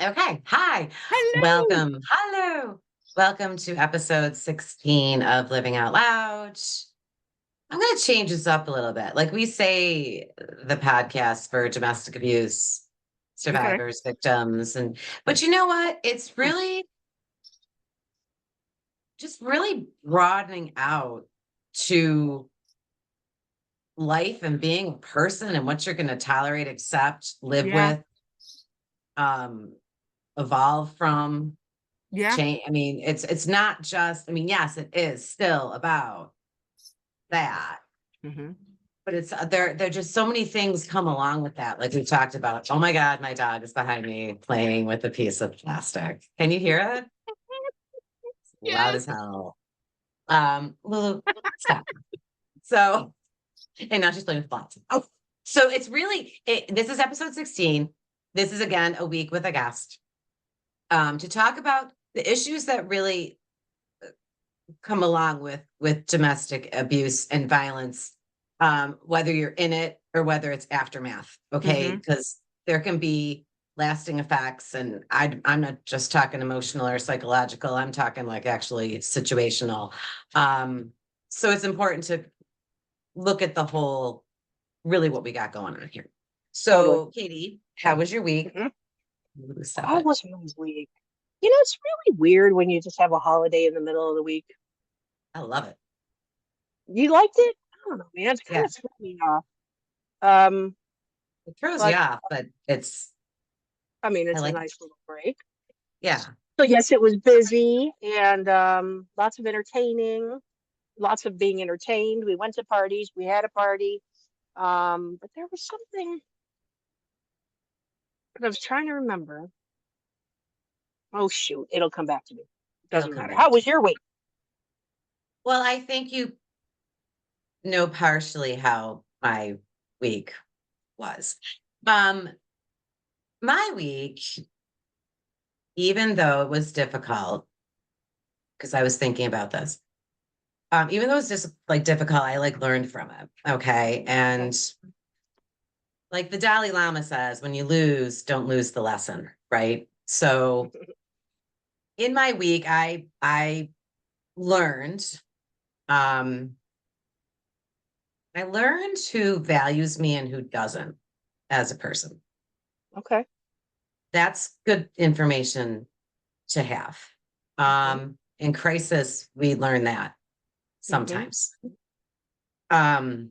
Okay. Hi. Hello. Welcome. Hello. Welcome to episode 16 of Living Out Loud. I'm going to change this up a little bit. Like we say, the podcast for domestic abuse Okay. survivors, victims, but you know what? It's really just really broadening out to life and being a person and what you're going to tolerate, accept, live Yeah. with, um, evolve from. Yeah. Change. I mean, it's not just, I mean, yes, it is still about that, Hmm. but it's there are just so many things come along with that. Like we talked about, oh my God, my dog is behind me playing with a piece of plastic. Can you hear it? It's loud Yes. as hell. Lulu, stop. So, and now she's playing with blocks. Oh, so it's really this is episode 16. This is again a week with a guest to talk about the issues that really come along with domestic abuse and violence, whether you're in it or whether it's aftermath. Okay, Hmm. because there can be lasting effects, and I'm not just talking emotional or psychological. I'm talking like actually situational. So it's important to look at the whole, really what we got going on here. Totally. So, Katie, how was your week? Hmm. Stop How it. was my week? It's really weird when you just have a holiday in the middle of the week. I love it. You liked it? I don't know, man. It's kind Yeah, of threw me off. Um, it throws you but off, but I mean, I it's a like it. nice little break. Yeah. So yes, it was busy and lots of entertaining, lots of being entertained. We went to parties. We had a party. But there was something that I was trying to remember. Oh shoot, it'll come back to me. It'll Doesn't come matter. back How to was you. your week? Well, I think you know partially how my week was. Um, my week, even though it was difficult, because I was thinking about this, even though it was just like difficult, I like learned from it. Okay. Okay. And like the Dalai Lama says, when you lose, don't lose the lesson. Right. So in my week, I learned, um, I learned who values me and who doesn't as a person. Okay. That's good information to have. Hmm. In crisis, we learn that Hmm. sometimes. Um,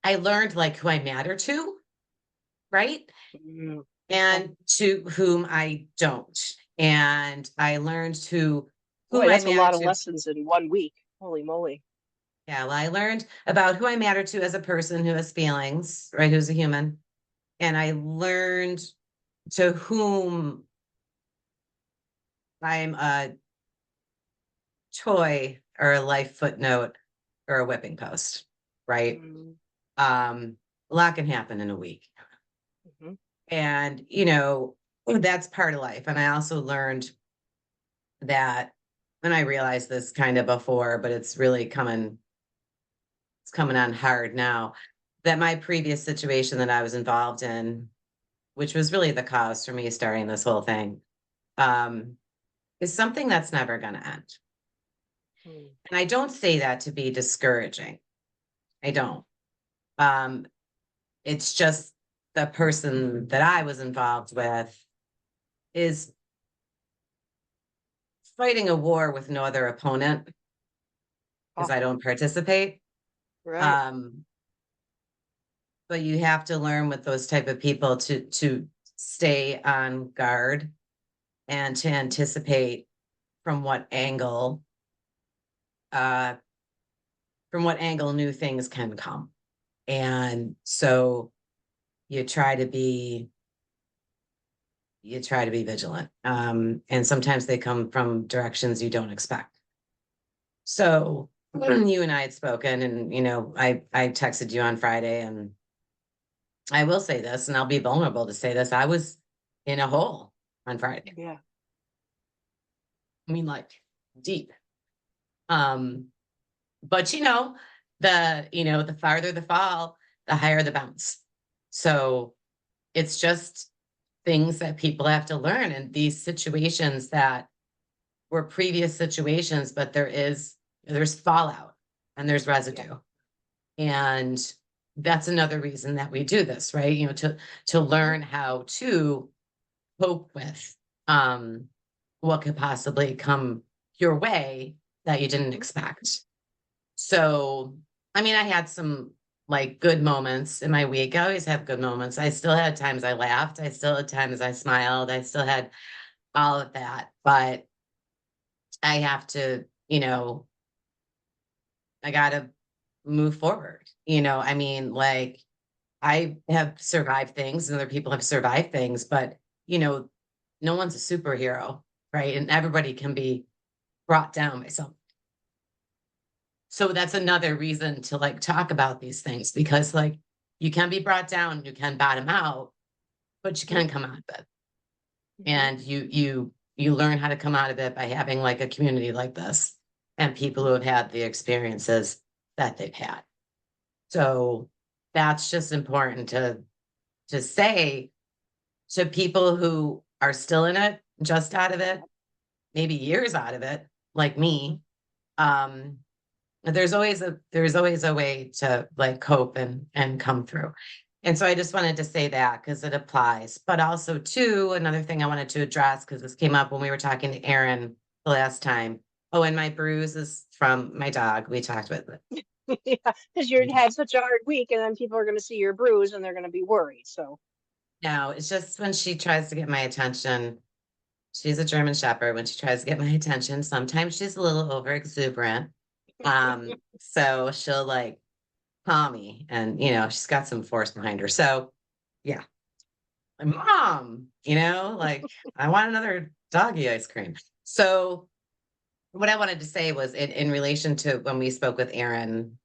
I learned like who I matter to, right? Mm. Okay. And to whom I don't. And I learned whom Boy, I that's a matter lot of to. lessons in one week. Holy moly. Yeah, well, I learned about who I matter to as a person who has feelings, right? Who's a human. And I learned to whom I'm a toy or a life footnote or a whipping post, right? Mm-hmm. A lot can happen in a week. And, that's part of life. And I also learned that, and I realized this kind of before, but it's coming on hard now, that my previous situation that I was involved in, which was really the cause for me starting this whole thing, um, is something that's never going to end. Mm-hmm. And I don't say that to be discouraging. I don't. Um, it's just the person that I was involved with is fighting a war with no other opponent because Oh, I don't participate. right. Um, but you have to learn with those type of people to stay on guard and to anticipate from what angle uh from what angle new things can come. And so you try to be vigilant. And sometimes they come from directions you don't expect. So you and I had spoken, and I texted you on Friday, and I will say this, and I'll be vulnerable to say this. I was in a hole on Friday. Yeah. I mean, like deep. Um, but the farther the fall, the higher the bounce. So it's just things that people have to learn in these situations that were previous situations, but there's fallout and there's residue. And that's another reason that we do this, right? To learn how to cope with what could possibly come your way that you didn't expect. So, I mean, I had some like good moments in my week. I always have good moments. I still had times I laughed. I still had times I smiled. I still had all of that. But I have to, I got to move forward. I mean, like I have survived things and other people have survived things, but, no one's a superhero, right? And everybody can be brought down by something. So that's another reason to like talk about these things because like you can be brought down, you can bottom out, but you can come out of it. And you learn how to come out of it by having like a community like this and people who have had the experiences that they've had. So that's just important to say to people who are still in it, just out of it, maybe years out of it, like me. Um, there's always a way to like cope and come through. And so I just wanted to say that because it applies. But also too, another thing I wanted to address, because this came up when we were talking to Aaron the last time. Oh, and my bruise is from my dog. We talked about it. Yeah, because you had such a hard week, and then people are going to see your bruise and they're going to be worried. So, No, it's just when she tries to get my attention. She's a German Shepherd. When she tries to get my attention, sometimes she's a little over exuberant. So she'll like call me and she's got some force behind her. So yeah. My mom, like I want another doggy ice cream. So what I wanted to say was in relation to when we spoke with Aaron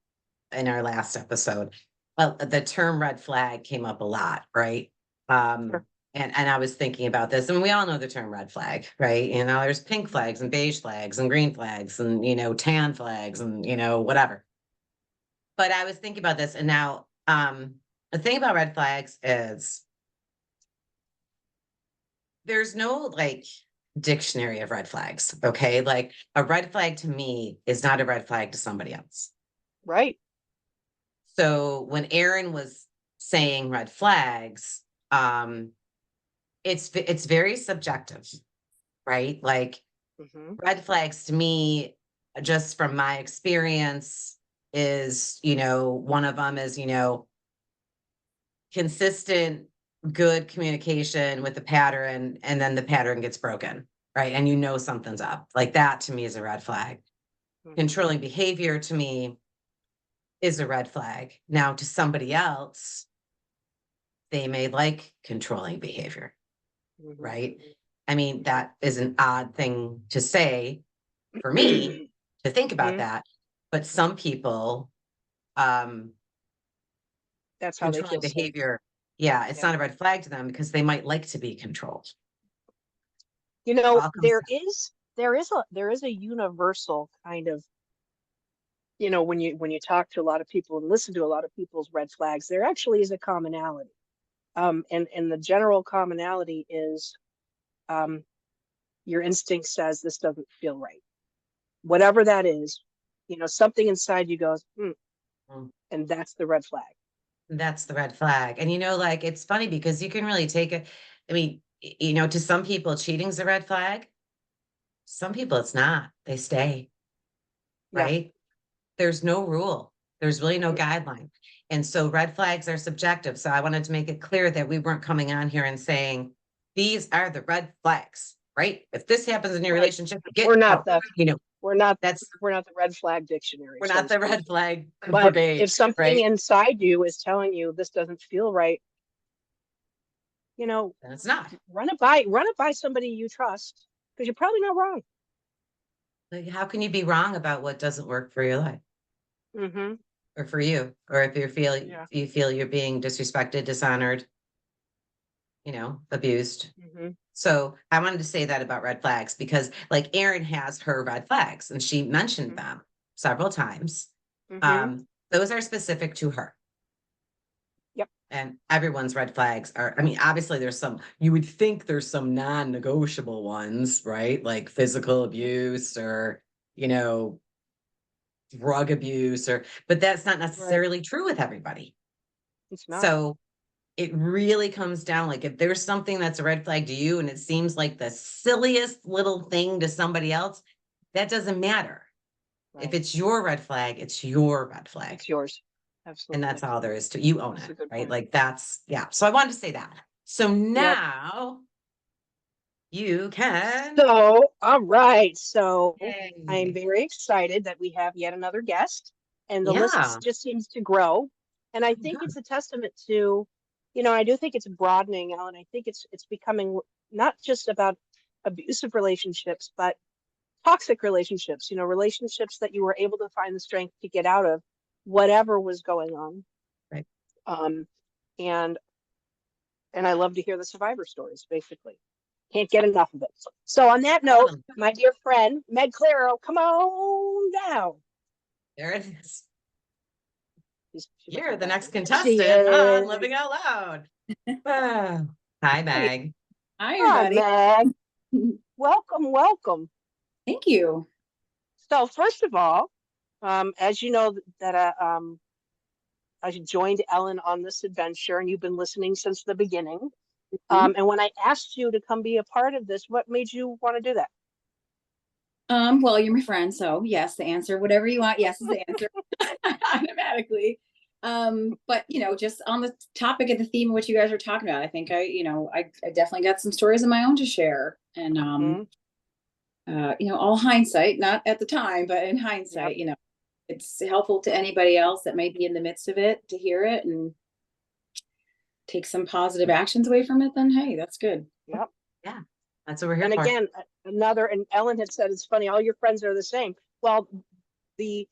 in our last episode, the term red flag came up a lot, right? sure. And I was thinking about this, and we all know the term red flag, right? There's pink flags and beige flags and green flags and tan flags and whatever. But I was thinking about this, and now the thing about red flags is there's no like dictionary of red flags. Okay. Like a red flag to me is not a red flag to somebody else. Right. So when Aaron was saying red flags, it's very subjective, right? Like hmm red flags to me, just from my experience, is one of them is consistent good communication with the pattern and then the pattern gets broken, right? And something's up. Like that to me is a red flag. Controlling behavior to me is a red flag. Now to somebody else, they may like controlling behavior, right? I mean, that is an odd thing to say for me to think about that. But some people, That's how they controlling feel safe. behavior, yeah, it's Yeah. not a red flag to them because they might like to be controlled. There is a universal kind of, when you talk to a lot of people and listen to a lot of people's red flags, there actually is a commonality. And the general commonality is, um, your instinct says this doesn't feel right. Whatever that is, something inside you goes, Mm. and that's the red flag. That's the red flag. And like it's funny because you can really take it. I mean, to some people, cheating's a red flag. Some people it's not. They stay, Yeah. right? There's no rule. There's really no Mhm. guideline. And so red flags are subjective. So I wanted to make it clear that we weren't coming on here and saying these are the red flags, right? If this happens in your Right. relationship, We're get not out. the we're not That's we're not the red flag dictionary, we're so not to the speak. red flag But brigade, if something right? inside you is telling you this doesn't feel right, you know, And it's not. run it by somebody you trust, because you're probably not wrong. Like, how can you be wrong about what doesn't work for your life Mm-hmm. or for you? Or if Yeah. you feel you're being disrespected, dishonored, abused. Mm-hmm. So I wanted to say that about red flags because like Erin has her red flags and she mentioned Mm-hmm. them several times. Mm-hmm. Those are specific to her. Yep. And everyone's red flags are, I mean, obviously there's some, you would think there's some non-negotiable ones, right? Like physical abuse or, you know, drug abuse or, but that's not Right. necessarily true with everybody. It's not. So it really comes down, like if there's something that's a red flag to you and it seems like the silliest little thing to somebody else, that doesn't matter. If Right. it's your red flag, it's your red flag. It's yours. And Absolutely. that's all there is to, you own That's it, a good right? point. Like that's, yeah. So I wanted to say that. So Yep. now you can. So, all right. So I'm Yay. very excited that we have yet another guest, and the list Yeah. just seems to grow. And I Oh, think good. it's a testament to, I do think it's broadening, Ellen. I think it's becoming not just about abusive relationships, but toxic relationships, relationships that you were able to find the strength to get out of whatever was going on. Right. Um, and I love to hear the survivor stories, basically. Can't get enough of it. So on that note, my dear friend, Meg Claro, come on down. There it is. She You're the next she contestant on is. Living Out Loud. Ah. Hi, Meg. Hi, Hi, everybody. Meg. Welcome, welcome. Thank you. So first of all, as you know that I joined Ellen on this adventure, and you've been listening since the beginning. And when I asked you to come be a part of this, what made you want to do that? Well, you're my friend, so yes, the answer, whatever you want, yes is the answer automatically. But just on the topic of the theme of what you guys are talking about, I think I definitely got some stories of my own to share. And all hindsight, not at the time, but in hindsight, Yep. it's helpful to anybody else that may be in the midst of it to hear it and take some positive actions away from it, then hey, that's good. Yep. Yeah. That's what we're here And for. again, and Ellen had said, it's funny, all your friends are the same. Well, the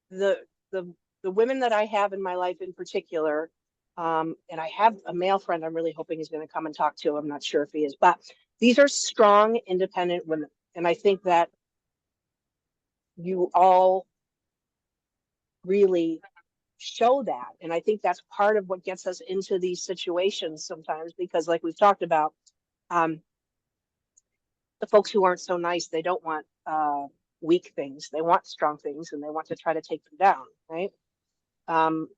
the the the women that I have in my life in particular, and I have a male friend I'm really hoping he's going to come and talk to. I'm not sure if he is, but these are strong, independent women. And I think that you all really show that. And I think that's part of what gets us into these situations sometimes, because like we've talked about, the folks who aren't so nice, they don't want weak things. They want strong things, and they want to try to take them down, right?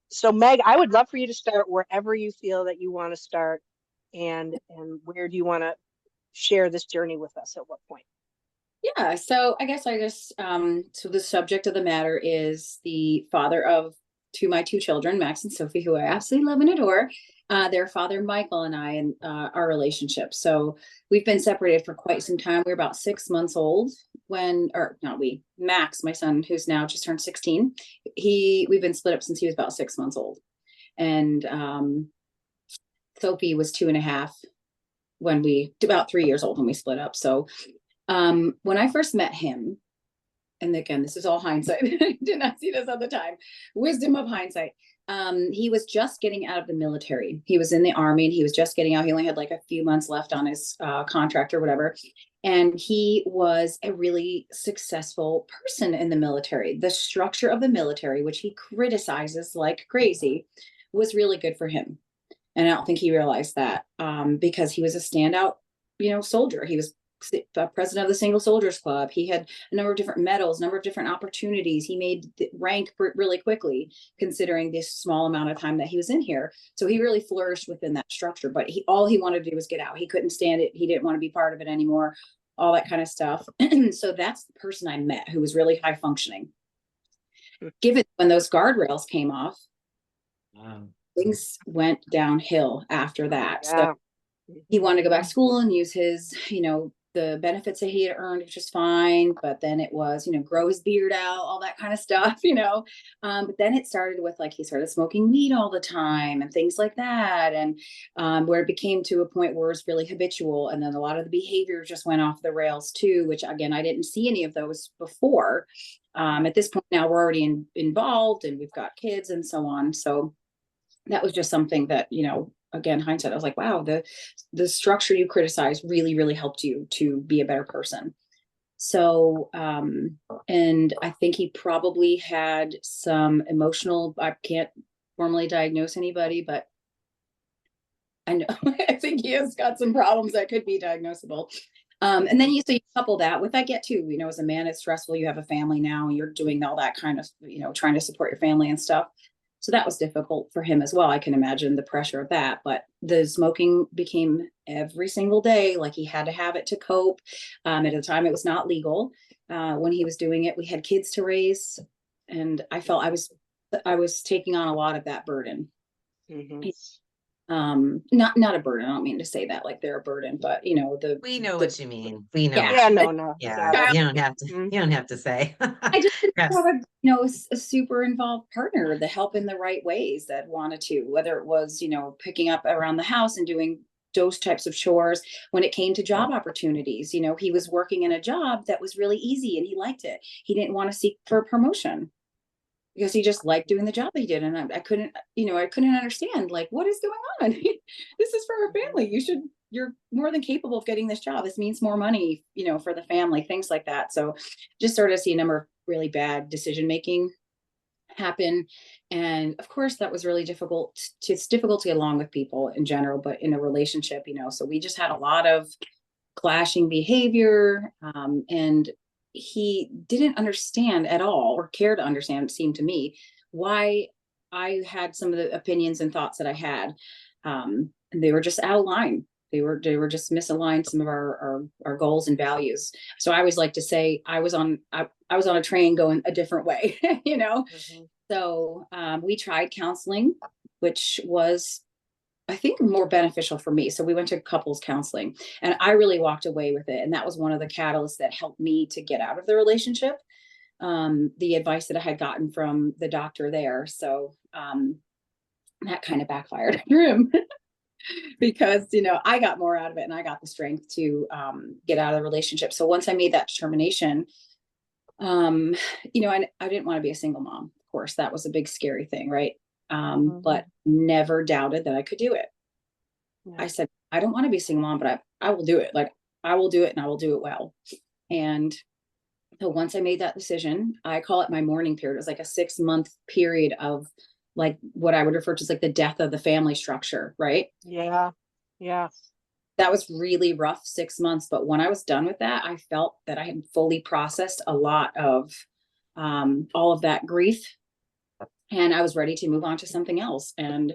So Meg, I would love for you to start wherever you feel that you want to start, and where do you want to share this journey with us, at what point? Yeah, so I guess so the subject of the matter is the father of my two children, Max and Sophie, who I absolutely love and adore. Their father, Michael, and I, and our relationship. So we've been separated for quite some time. We were about 6 months old when, or not we, Max, my son, who's now just turned 16. We've been split up since he was about 6 months old. And Sophie was 2.5 about 3 years old when we split up. So when I first met him, and again, this is all hindsight. I did not see this at the time. Wisdom of hindsight. He was just getting out of the military. He was in the Army and he was just getting out. He only had like a few months left on his contract or whatever. And he was a really successful person in the military. The structure of the military, which he criticizes like crazy, was really good for him. And I don't think he realized that because he was a standout, soldier. He was president of the Single Soldiers Club. He had a number of different medals, number of different opportunities. He made the rank really quickly, considering this small amount of time that he was in here. So he really flourished within that structure. But all he wanted to do was get out. He couldn't stand it. He didn't want to be part of it anymore. All that kind of stuff. So that's the person I met, who was really high functioning. Given when those guardrails came off, things went downhill after that. Yeah. So he wanted to go back to school and use his, the benefits that he had earned, which was fine. But then it was, grow his beard out, all that kind of stuff, But then it started with he started smoking weed all the time and things like that. And where it became to a point where it was really habitual. And then a lot of the behavior just went off the rails too, which again, I didn't see any of those before. At this point now we're already involved and we've got kids and so on. So that was just something that, again, hindsight, I was like, wow, the structure you criticize really, really helped you to be a better person. So, and I think he probably had some emotional, I can't formally diagnose anybody, but I know. I think he has got some problems that could be diagnosable. And then so you couple that with, I get too, as a man, it's stressful. You have a family now, and you're doing all that kind of, trying to support your family and stuff. So that was difficult for him as well. I can imagine the pressure of that, but the smoking became every single day. Like he had to have it to cope. At the time it was not legal. When he was doing it, we had kids to raise, and I felt I was taking on a lot of that burden. Mhm. Not a burden. I don't mean to say that like they're a burden, but we know what you mean. We know. Yeah. Yeah, no. Yeah, got it. you don't have to. Mhm. You don't have to say. I just didn't Yes. have a super involved partner that help in the right ways that wanted to, whether it was, picking up around the house and doing those types of chores. When it came to job opportunities, he was working in a job that was really easy and he liked it. He didn't want to seek for a promotion because he just liked doing the job he did. And I couldn't, I couldn't understand, like, what is going on? This is for our family. You're more than capable of getting this job. This means more money, for the family, things like that. So just sort of see a number of really bad decision making happen. And of course that was really difficult. It's difficult to get along with people in general, but in a relationship, so we just had a lot of clashing behavior. And he didn't understand at all, or care to understand, it seemed to me, why I had some of the opinions and thoughts that I had. And they were just out of line. They were just misaligned some of our goals and values. So I always like to say I was on a train going a different way, Mhm. So we tried counseling, which was, I think, more beneficial for me. So we went to couples counseling, and I really walked away with it. And that was one of the catalysts that helped me to get out of the relationship. The advice that I had gotten from the doctor there. So that kind of backfired for him because, I got more out of it and I got the strength to get out of the relationship. So once I made that determination, I didn't want to be a single mom. Of course, that was a big, scary thing, right? But never doubted that I could do it. Yeah. I said, I don't want to be a single mom, but I will do it. Like, I will do it and I will do it well. And so once I made that decision, I call it my mourning period. It was like a 6-month period of like what I would refer to as like the death of the family structure, right? Yeah. That was really rough 6 months. But when I was done with that, I felt that I had fully processed a lot of all of that grief. And I was ready to move on to something else and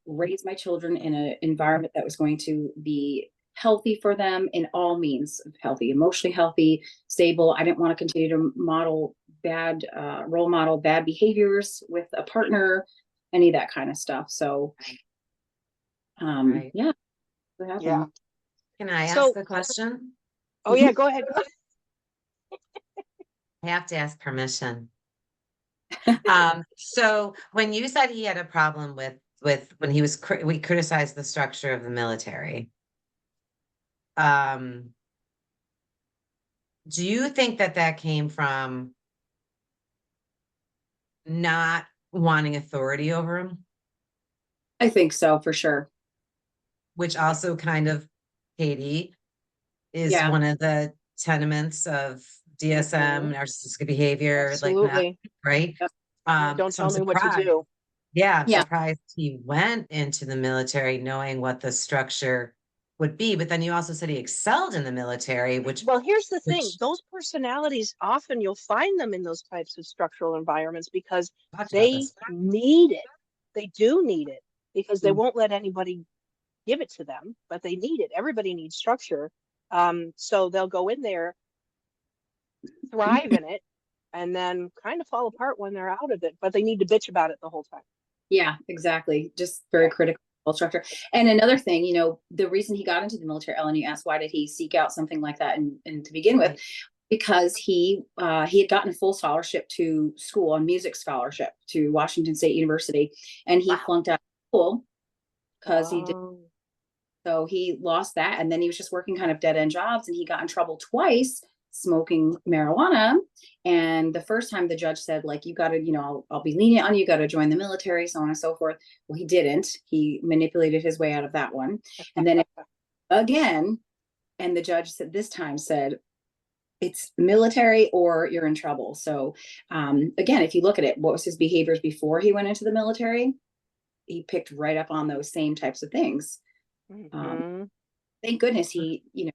raise my children in an environment that was going to be healthy for them in all means of healthy, emotionally healthy, stable. I didn't want to continue to role model bad behaviors with a partner, any of that kind of stuff. So, Right. yeah. What happened? Yeah. Can I So- ask a question? Oh yeah, go ahead. I have to ask permission. So when you said he had a problem with when he was we criticized the structure of the military, do you think that came from not wanting authority over him, I think so, for sure. which also kind of, Katie, is Yeah. one of the tenements of DSM, narcissistic behavior, like that, Absolutely. right? Yep. Don't So I'm tell me what to surprised. do. Yeah, I'm Yeah. surprised he went into the military knowing what the structure would be. But then you also said he excelled in the military, which Well, here's the thing. which Those personalities, often you'll find them in those types of structural environments because talked about they this. need it. They do need it because they Mm. won't let anybody give it to them, but they need it. Everybody needs structure. So they'll go in there, thrive in it, and then kind of fall apart when they're out of it, but they need to bitch about it the whole time. Yeah, exactly. Just very critical structure. And another thing, the reason he got into the military, Ellen, you asked, why did he seek out something like that and to begin with? Right. Because he had gotten a full scholarship to school, a music scholarship to Washington State University, and he Wow. flunked out of school because he did. Oh. So he lost that, and then he was just working kind of dead end jobs, and he got in trouble twice smoking marijuana. And the first time the judge said, like, you got to, I'll be lenient on you, got to join the military, so on and so forth. Well, he didn't. He manipulated his way out of that one, and then again, and the judge said this time said, it's military or you're in trouble. So again, if you look at it, what was his behaviors before he went into the military? He picked right up on those same types of things. Mhm. Thank goodness he, he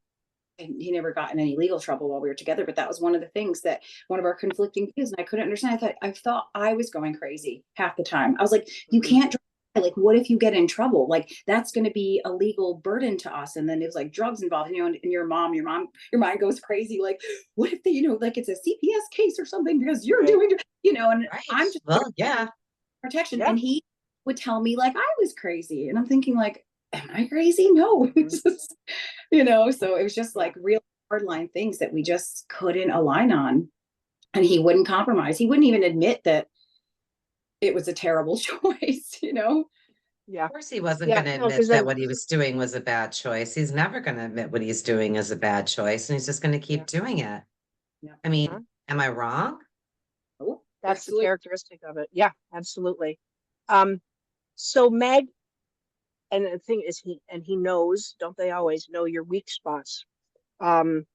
never got in any legal trouble while we were together. But that was one of the things that one of our conflicting views, and I couldn't understand. I thought I was going crazy half the time. I was like, you Mhm. can't drive. Like, what if you get in trouble? Like, that's going to be a legal burden to us. And then it was like drugs involved, and your mind goes crazy. Like, what if they, like it's a CPS case or something because you're Right. doing, and Right. I'm just Well, yeah. protection. Yeah. And he would tell me like I was crazy. And I'm thinking like, am I crazy? No. So it was just like real hardline things that we just couldn't align on. And he wouldn't compromise. He wouldn't even admit that it was a terrible choice. Yeah. Of course, he wasn't Yeah. going to No, admit because that then, what he was doing was a bad choice. He's never going to admit what he's doing is a bad choice, and he's just going to yeah. keep doing it. Yeah. I mean, Uh-huh. am I wrong? Oh, That's the absolutely. characteristic of it. Yeah, absolutely. Um, so Meg, and the thing is he knows, don't they always know your weak spots? Um,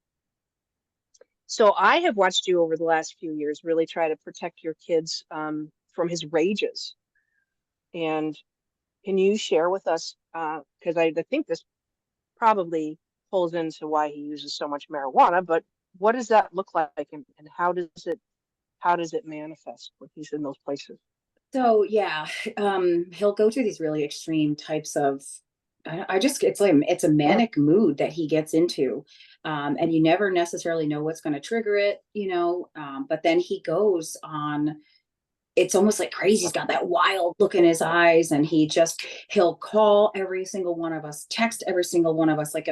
so I have watched you over the last few years really try to protect your kids from his rages. And can you share with us, because I think this probably pulls into why he uses so much marijuana, but what does that look like, and how does it manifest when he's in those places? So yeah, he'll go through these really extreme types of. I just it's a manic mood that he gets into, and you never necessarily know what's going to trigger it. But then he goes on. It's almost like crazy. He's got that wild look in his eyes, and he'll call every single one of us, text every single one of us, like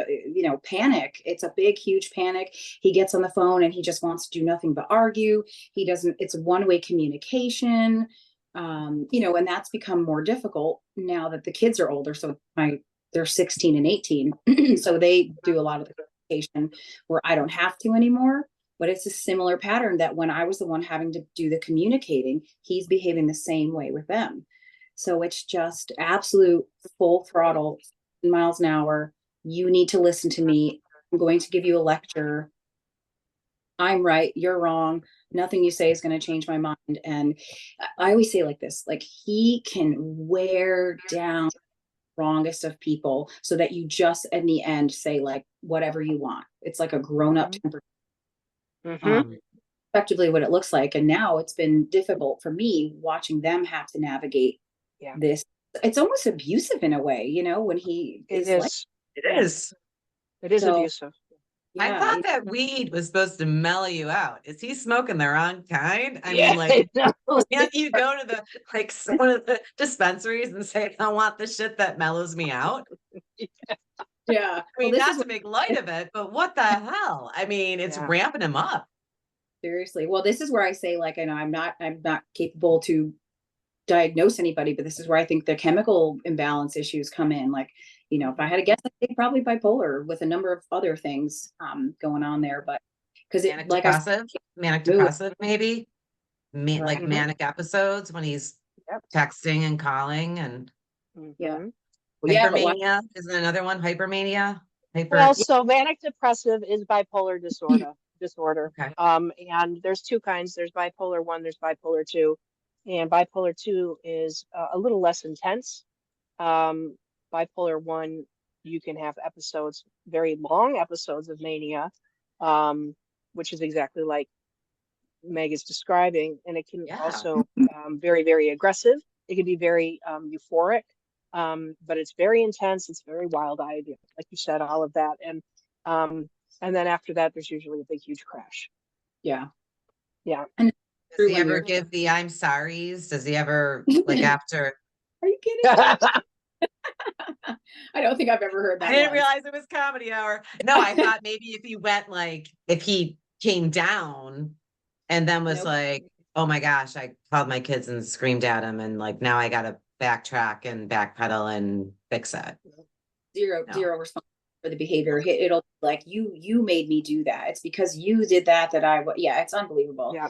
panic. It's a big, huge panic. He gets on the phone and he just wants to do nothing but argue. He doesn't. It's one-way communication. And that's become more difficult now that the kids are older. So they're 16 and 18, so they do a lot of the communication where I don't have to anymore. But it's a similar pattern that when I was the one having to do the communicating, he's behaving the same way with them. So it's just absolute full throttle, miles an hour. You need to listen to me. I'm going to give you a lecture. I'm right, you're wrong. Nothing you say is going to change my mind. And I always say like this, like he can wear down the wrongest of people so that you just in the end say like whatever you want. It's like a grown-up Mhm. temper. Mhm. Um, effectively what it looks like. And now it's been difficult for me watching them have to navigate Yeah, this. It's almost abusive in a way, when he it is like, is. It Yeah, is. it is so abusive. I yeah, thought that weed was supposed to mellow you out. Is he smoking the wrong kind? I mean, Yeah, like, no, can't you go to one of the dispensaries and say, I want the shit that mellows me out? yeah. I Well, mean, this is not what, to make light of it, but what the hell? I mean, it's yeah, ramping him up. seriously. Well, this is where I say, like, and I'm not capable to diagnose anybody, but this is where I think the chemical imbalance issues come in. Like, if I had to guess, I think probably bipolar with a number of other things going on there. But because Manic like I said, depressive, manic mood, depressive, maybe. Like right? hmm manic episodes when he's yep, texting and calling, and Yeah. hmm Well, yeah, but why? hypermania isn't another one. Hypermania, Well, hyper. so manic depressive is bipolar disorder. Okay. And there's two kinds. There's bipolar 1, there's bipolar 2. And bipolar 2 is a little less intense. Um, Bipolar 1, you can have episodes, very long episodes of mania, um, which is exactly like Meg is describing, and it can Yeah. also very, very aggressive. It can be very euphoric, but it's very intense. It's very wild-eyed, like you said, all of that, um, and then after that, there's usually a big, huge crash. Yeah. Yeah. And it's Does true he when ever you're. give the I'm sorry's? Does he ever like Are after? you kidding? I don't think I've ever heard I that didn't once. realize it was comedy hour. No, I thought maybe if he went like if he came down and then was Nope. like, oh my gosh, I called my kids and screamed at him and like now I gotta backtrack and backpedal and fix it. Zero, No. zero response for the behavior. It'll be like you made me do that. It's because you did that yeah, it's unbelievable. Yeah.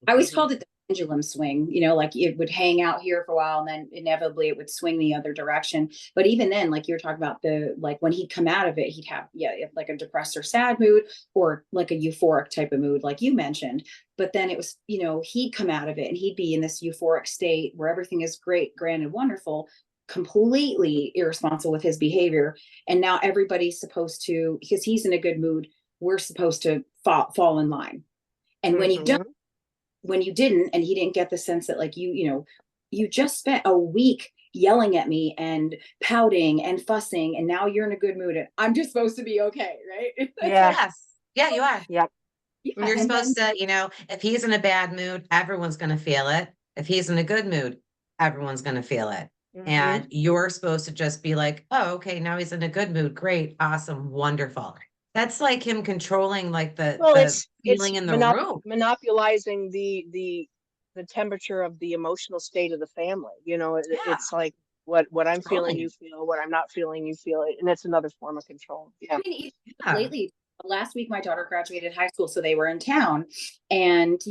I always Mhm. called it the pendulum swing, like it would hang out here for a while and then inevitably it would swing the other direction. But even then, like you were talking about like when he'd come out of it, he'd have, yeah, like a depressed or sad mood or like a euphoric type of mood, like you mentioned. But then it was, he'd come out of it and he'd be in this euphoric state where everything is great, grand, and wonderful. completely irresponsible with his behavior. And now everybody's supposed to, because he's in a good mood, we're supposed to fall in line. And when you don't, Mhm. when you didn't, and he didn't get the sense that like you know, you just spent a week yelling at me and pouting and fussing, and now you're in a good mood and I'm just supposed to be okay, right? It's Yeah. like, Yes. Yeah, you are. Yep. yeah, You're and then supposed to, if he's in a bad mood, everyone's going to feel it. If he's in a good mood, everyone's going to feel it. Mhm. And you're supposed to just be like, oh, okay, now he's in a good mood. Great, awesome, wonderful. That's like him controlling like the Well, the it's feeling in the room. monopolizing the temperature of the emotional state of the family. Yeah, It's like what I'm feeling, you controlling. feel. What I'm not feeling, you feel it, and it's another form of control. Yeah. I mean, Yeah. lately, last week, my daughter graduated high school, so they were in town. And,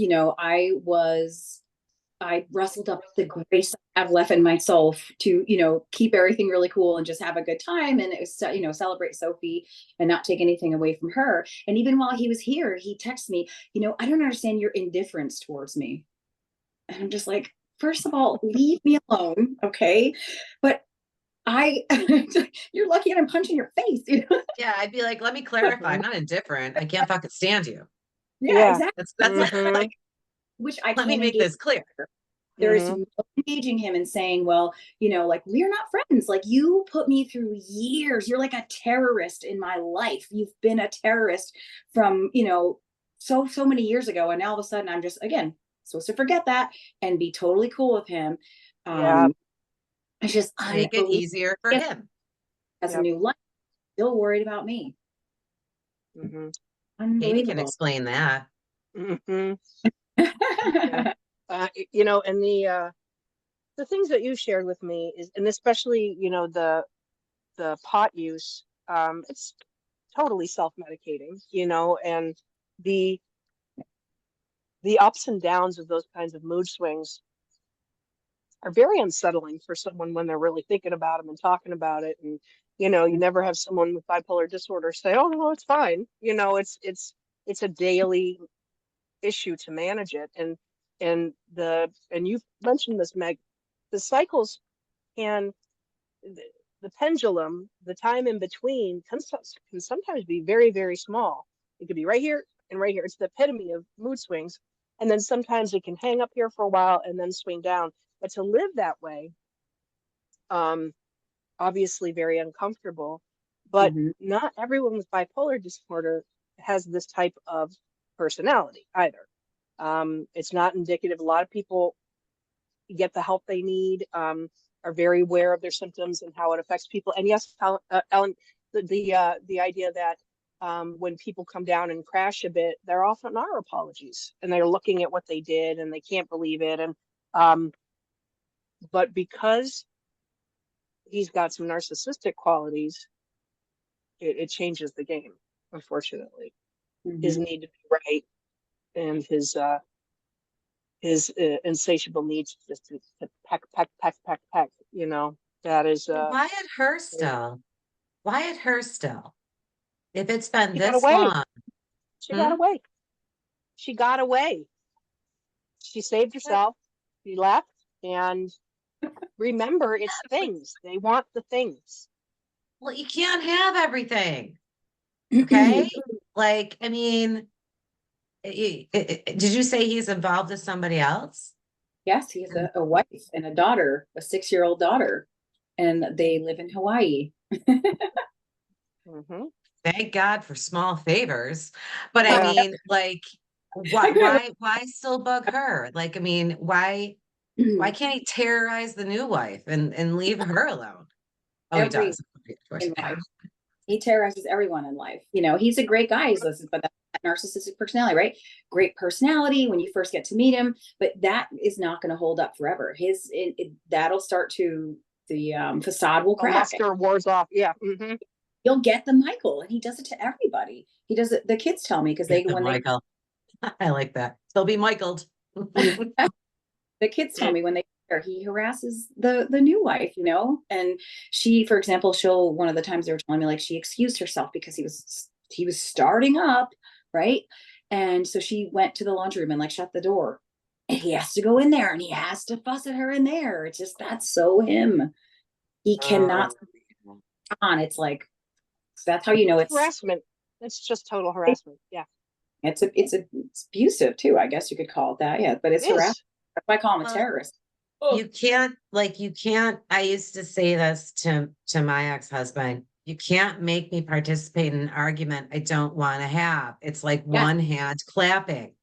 I rustled up the grace I have left in myself to, keep everything really cool and just have a good time. And it was, celebrate Sophie and not take anything away from her. And even while he was here, he texted me, I don't understand your indifference towards me. And I'm just like, first of all, leave me alone. Okay. But you're lucky I'm punching your face. Yeah, I'd be like, let me clarify. I'm Mhm. not indifferent. I can't fucking stand you. Yeah, Yeah. exactly. That's Mhm. like, Which I let me can't make engage. this clear. There's Mhm. no engaging him and saying, well, like, we're not friends. Like, you put me through years. You're like a terrorist in my life. You've been a terrorist from, so many years ago. And now all of a sudden I'm just, again, supposed to forget that and be totally cool with him. Yeah. It's just To make it unbelievable. easier for He him. has a Yep. new life, still worried about me. Mhm. Katie can Unbelievable. explain that. Mhm. Yeah. And the things that you shared with me is, and especially, the pot use, it's totally self-medicating, and the the ups and downs of those kinds of mood swings are very unsettling for someone when they're really thinking about them and talking about it. And you never have someone with bipolar disorder say, "Oh no, it's fine." It's a daily issue to manage it. And you mentioned this, Meg. The cycles can the, the pendulum, the time in between can sometimes be very, very small. It could be right here and right here. It's the epitome of mood swings. And then sometimes it can hang up here for a while and then swing down. But to live that way, um, obviously very uncomfortable. But Mhm. not everyone with bipolar disorder has this type of personality either. It's not indicative. A lot of people get the help they need, are very aware of their symptoms and how it affects people. And yes, Ellen, the idea that when people come down and crash a bit, there often are apologies, and they're looking at what they did and they can't believe it. And but because he's got some narcissistic qualities, it changes the game. Unfortunately, his Mhm. need to be right and his insatiable needs just to peck, peck, peck, peck, peck. That is Why at her still? Why at her still? If it's been she got this away. long, She got hmm? away. She got away. She saved herself. She left. And remember, it's things. They want the things. Well, you can't have everything. Okay. Like, I mean, did you say he's involved with somebody else? Yes, he has a wife and a daughter, a 6-year-old daughter, and they live in Hawaii. Hmm. Thank God for small favors. But I Yeah. mean, like, why still bug her? Like, I mean, why can't he terrorize the new wife and leave her alone? Oh, he Every does. Of course. in life. He terrorizes everyone in life. He's a great guy. But that narcissistic personality, right? Great personality when you first get to meet him, but that is not going to hold up forever. That'll start to the facade will The crack. luster wears off. Yeah. Hmm. You'll get the Michael, and he does it to everybody. He does it. The kids tell me because Get they them, when they Michael. I like that. They'll be Michaeled. the kids tell me when he harasses the new wife, and she, for example, one of the times they were telling me, like, she excused herself because he was starting up, right? And so she went to the laundry room and like shut the door, and he has to go in there and he has to fuss at her in there. It's just, that's so him. he cannot on. It's like, that's how you know it's harassment. It's just total harassment. Yeah. it's abusive too, I guess you could call it that. Yeah, but it's It is. harassment. That's why I call him a terrorist. You can't, I used to say this to my ex-husband. You can't make me participate in an argument I don't want to have. It's like one hand clapping.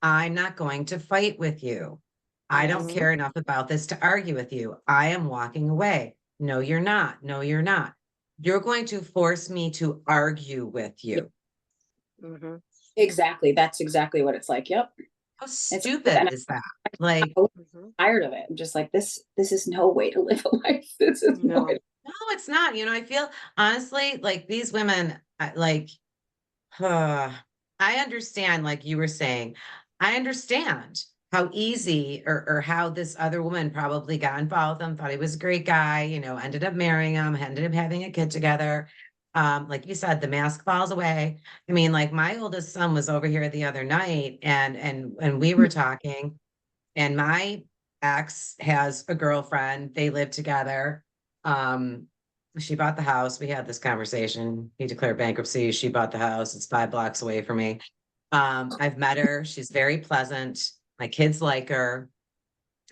I'm not going to fight with you. I don't care enough about this to argue with you. I am walking away. No, you're not. No, you're not. You're going to force me to argue with you. Mhm. Exactly. That's exactly what it's like. Yep. How stupid is that? Like, Mhm. Tired of it. I'm just like, this is no way to live a life. This is no No. way. no, it's not. I feel honestly like these women, I understand, like you were saying, I understand how easy or how this other woman probably got involved with him, thought he was a great guy, ended up marrying him, ended up having a kid together. Like you said, the mask falls away. I mean, like my oldest son was over here the other night and we were talking, and my ex has a girlfriend. They live together. She bought the house. We had this conversation. He declared bankruptcy. She bought the house. It's 5 blocks away from me. I've met her. She's very pleasant. My kids like her.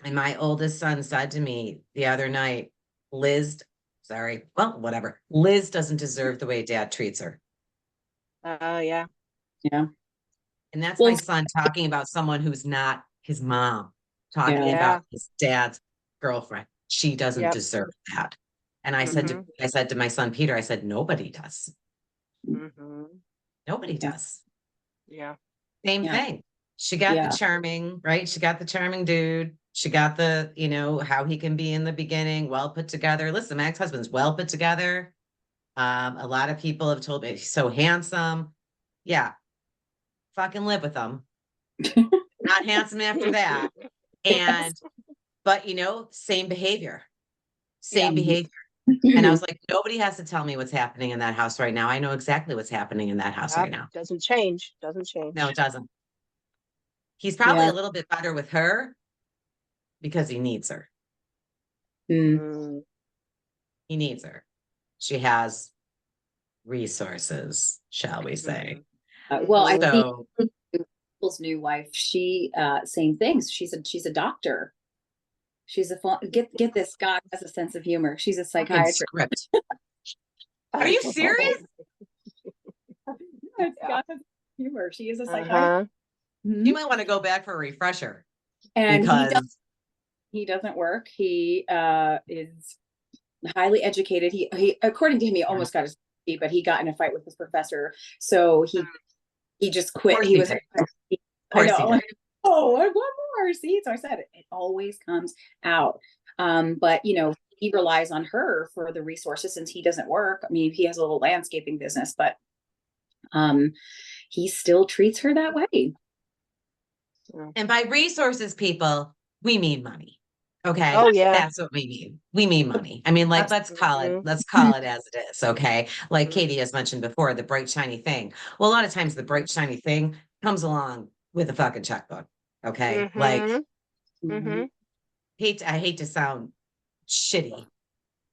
And my oldest son said to me the other night, whatever. Liz doesn't deserve the way dad treats her. Yeah. Yeah. And that's my Well, son talking about someone who's not his mom, talking Yeah. about his dad's girlfriend. She doesn't Yep. deserve that. And Mhm. I said to my son Peter, I said, nobody does. Mhm. Nobody Yeah. does. Yeah. Same Yeah. thing. She got Yeah. the charming, right? She got the charming dude. She got the, how he can be in the beginning, well put together. Listen, my ex-husband's well put together. A lot of people have told me he's so handsome. Yeah, fucking live with him. Not handsome after that. And, but same behavior, same Yeah. behavior. And I was like, nobody has to tell me what's happening in that house right now. I know exactly what's happening in that house right now. Doesn't change. Doesn't change. No, it doesn't. He's probably Yeah. a little bit better with her because he needs her. Mm. Mm. He needs her. She has resources, shall we say. Well, I Mhm. think So people's new wife, she same things. She's a doctor. She's get this. God has a sense of humor. She's a fucking psychiatrist. script. Are you serious? It's Yeah. God has humor. She is a psychiatrist. Uh-huh. Mhm. You might want to go back for a refresher And because he doesn't work. He is highly educated. He according to him, he almost got his PhD, but he got in a fight with his professor. So he just of quit. course He he was did. I Course he know. did. Oh, and one more. See, so I said it always comes out. But he relies on her for the resources since he doesn't work. I mean, he has a little landscaping business, but he still treats her that way. And by resources, people, we mean money. Okay. Oh yeah. That's what we mean. We mean money. I mean, like, let's call Mhm. it as it is. Okay. Like Katie has mentioned before, the bright, shiny thing. Well, a lot of times the bright, shiny thing comes along with a fucking checkbook. Okay. Like, Mhm. Mhm. Mhm. I hate to sound shitty,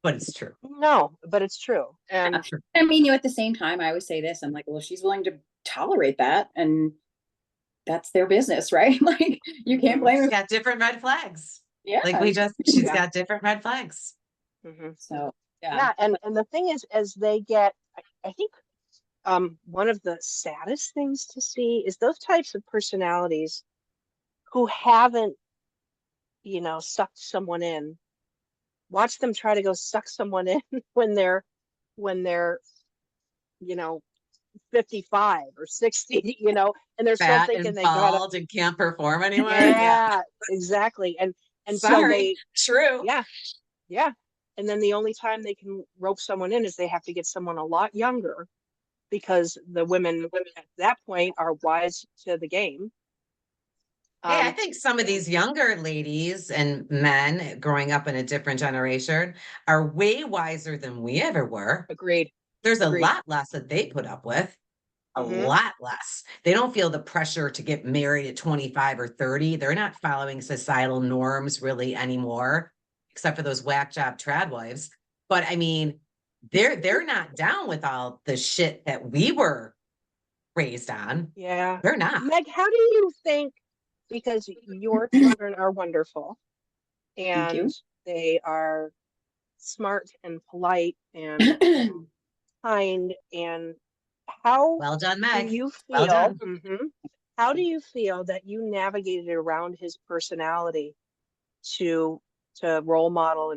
but it's true. No, but it's true. And I mean, at the same time, I always say this. I'm like, well, if she's willing to tolerate that, and that's their business, right? Like, you can't blame She's her. got different red flags. Yeah. Like she's yeah. got different red flags. Mhm. So yeah. Yeah. And the thing is, as they get, I think one of the saddest things to see is those types of personalities who haven't, sucked someone in. Watch them try to go suck someone in when they're, you know, 55 or 60, and they're still Fat thinking and they gotta, bald and can't perform anymore. Yeah. yeah, exactly. And so Sorry. True. yeah, yeah. And then the only time they can rope someone in is they have to get someone a lot younger because the women at that point are wise to the game. Hey, I Um, think some of and these younger ladies and men growing up in a different generation are way wiser than we ever were. agreed, There's a agreed. lot less that they put up with, a Hmm. lot less. They don't feel the pressure to get married at 25 or 30. They're not following societal norms really anymore, except for those whack job trad wives. But I mean, they're not down with all the shit that we were raised on. Yeah. They're not. Meg, how do you think, because your children are wonderful Thank and you. they are smart and polite and kind, and how Well done, do Meg. you Well feel, done. how do you feel that you navigated around his personality to role model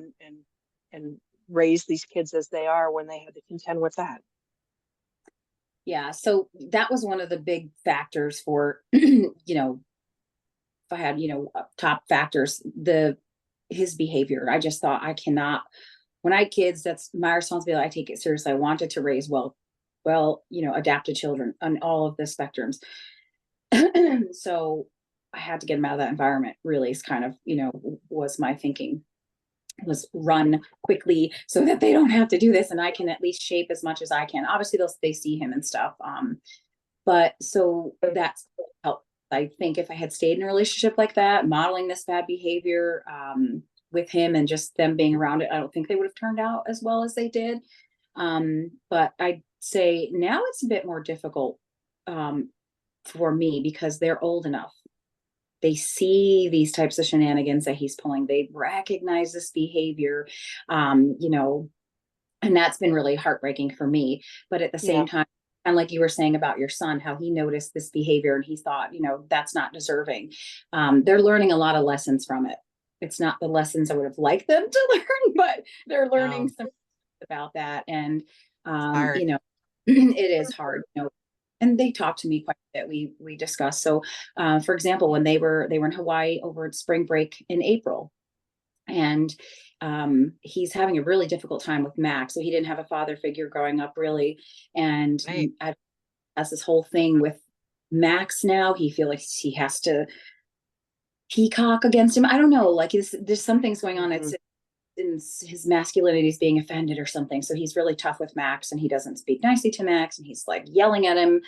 and raise these kids as they are when they had to contend with that? Yeah, so that was one of the big factors for, you know, if I had, top factors, his behavior. I just thought I cannot, when I had kids, that's my responsibility. I take it seriously. I wanted to raise adapted children on all of the spectrums. So I had to get them out of that environment, really, is kind of, was my thinking, was run quickly so that they don't have to do this and I can at least shape as much as I can. Obviously they see him and stuff. But so that's helped. I think if I had stayed in a relationship like that, modeling this bad behavior with him and just them being around it, I don't think they would have turned out as well as they did. But I'd say now it's a bit more difficult for me because they're old enough. They see these types of shenanigans that he's pulling. They recognize this behavior, and that's been really heartbreaking for me. But at the Yeah. same time, and like you were saying about your son, how he noticed this behavior and he thought, that's not deserving. They're learning a lot of lessons from it. It's not the lessons I would have liked them to learn, but they're learning some about that. And, Hard. it is hard, and they talked to me quite a bit. We discussed. So, for example, when they were in Hawaii over at spring break in April, and he's having a really difficult time with Max. So he didn't have a father figure growing up, really, and Right. has this whole thing with Max now. He feels like he has to peacock against him. I don't know. Like there's some things going on. It's in his masculinity is being offended or something. So he's really tough with Max and he doesn't speak nicely to Max and he's like yelling at him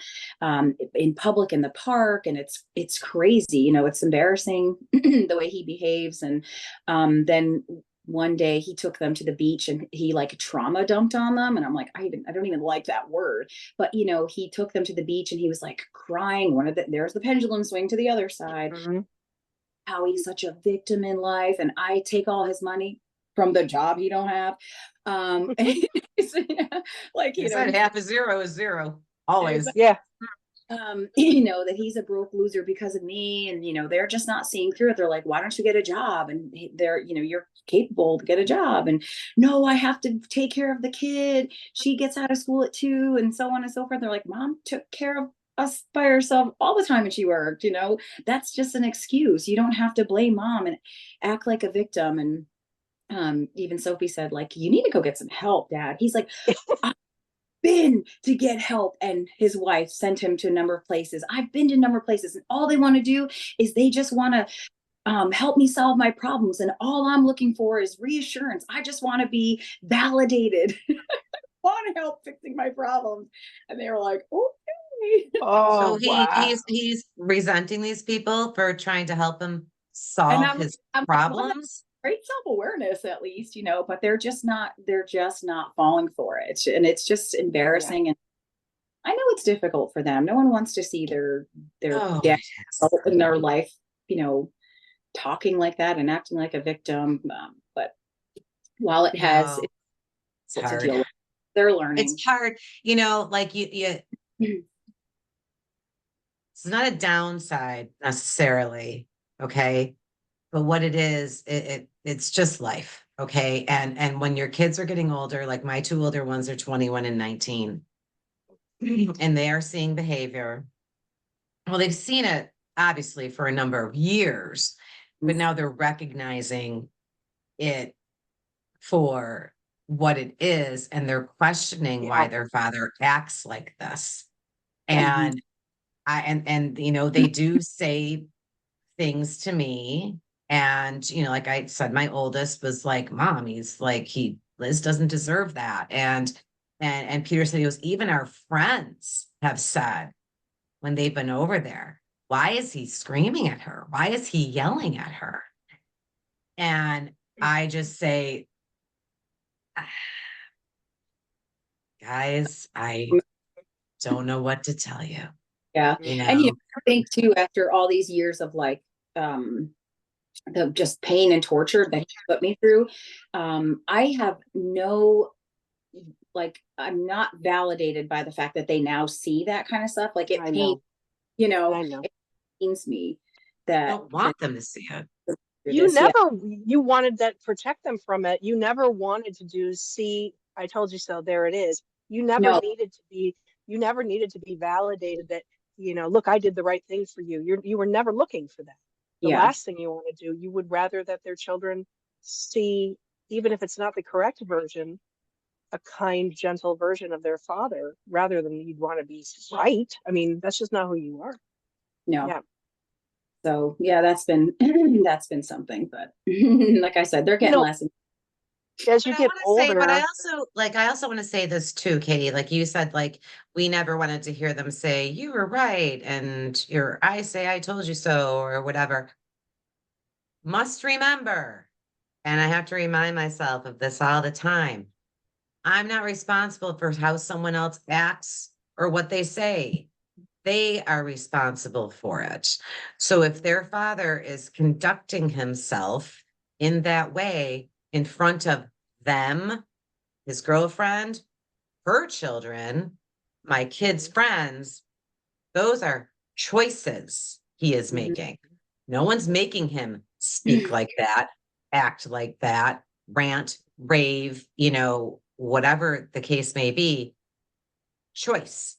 in public in the park. And it's crazy, it's embarrassing the way he behaves. And then one day he took them to the beach and he like trauma dumped on them. And I'm like, I don't even like that word, but he took them to the beach and he was like crying. There's the pendulum swing to the other side. How he's such a victim in life and I take all his money from the job he don't have. Like, You said half a zero is zero. Always. Yeah. That he's a broke loser because of me. And, they're just not seeing through it. They're like, why don't you get a job? And they're, you're capable to get a job. And no, I have to take care of the kid. She gets out of school at 2 and so on and so forth. They're like, Mom took care of us by herself all the time and she worked, that's just an excuse. You don't have to blame Mom and act like a victim. And even Sophie said, like, you need to go get some help, Dad. He's like, I've been to get help. And his wife sent him to a number of places. I've been to a number of places and all they want to do is they just want to help me solve my problems. And all I'm looking for is reassurance. I just want to be validated. Want to help fixing my problems. And they were like, okay. Oh, So wow. he's resenting these people for trying to help him And solve his I'm like, well, problems. great self-awareness at least, but they're just not falling for it. And it's just embarrassing. And I know it's difficult for them. No one wants to see their Oh, dad yes. in their life, talking like that and acting like a victim. But while it has, No, it's to hard. deal with, they're learning. It's hard, like you it's not a downside necessarily, okay? But what it is, it's just life, okay? And when your kids are getting older, like my 2 older ones are 21 and 19, and they are seeing behavior. Well, they've seen it obviously for a number of years, but now they're recognizing it for what it is, and they're questioning why their father acts like this. And they do say things to me. And, like I said, my oldest was like, Mom, he's like, Liz doesn't deserve that. And Peter said, he goes, even our friends have said when they've been over there, why is he screaming at her? Why is he yelling at her? And I just say, Guys, I don't know what to tell you. Yeah. You And you know, know, I think too, after all these years of like the just pain and torture that he put me through, I have no, like, I'm not validated by the fact that they now see that kind of stuff. Like it I pains, know. you know, I know. it pains me I that don't want them to see it. You yeah. never, you wanted that protect them from it. You never wanted to do, see, I told you so, there it is. You never No, needed to be, you never needed to be validated that, look, I did the right thing for you. You were never looking for that. The yeah, last thing you want to do, you would rather that their children see, even if it's not the correct version, a kind, gentle version of their father, rather than you'd want to be right. I mean, that's just not who you are. no. Yeah. So yeah, that's been that's been something. But like I said, they're You getting know, less. as But you I get want to say, but older, I also want to say this too, Katie. Like you said, like we never wanted to hear them say, you were right, and I say I told you so, or whatever. Must remember, and I have to remind myself of this all the time. I'm not responsible for how someone else acts or what they say. They are responsible for it. So if their father is conducting himself in that way in front of them, his girlfriend, her children, my kids' friends, those are choices he is Mhm. making. No one's making him speak like that, act like that, rant, rave, whatever the case may be. Choice.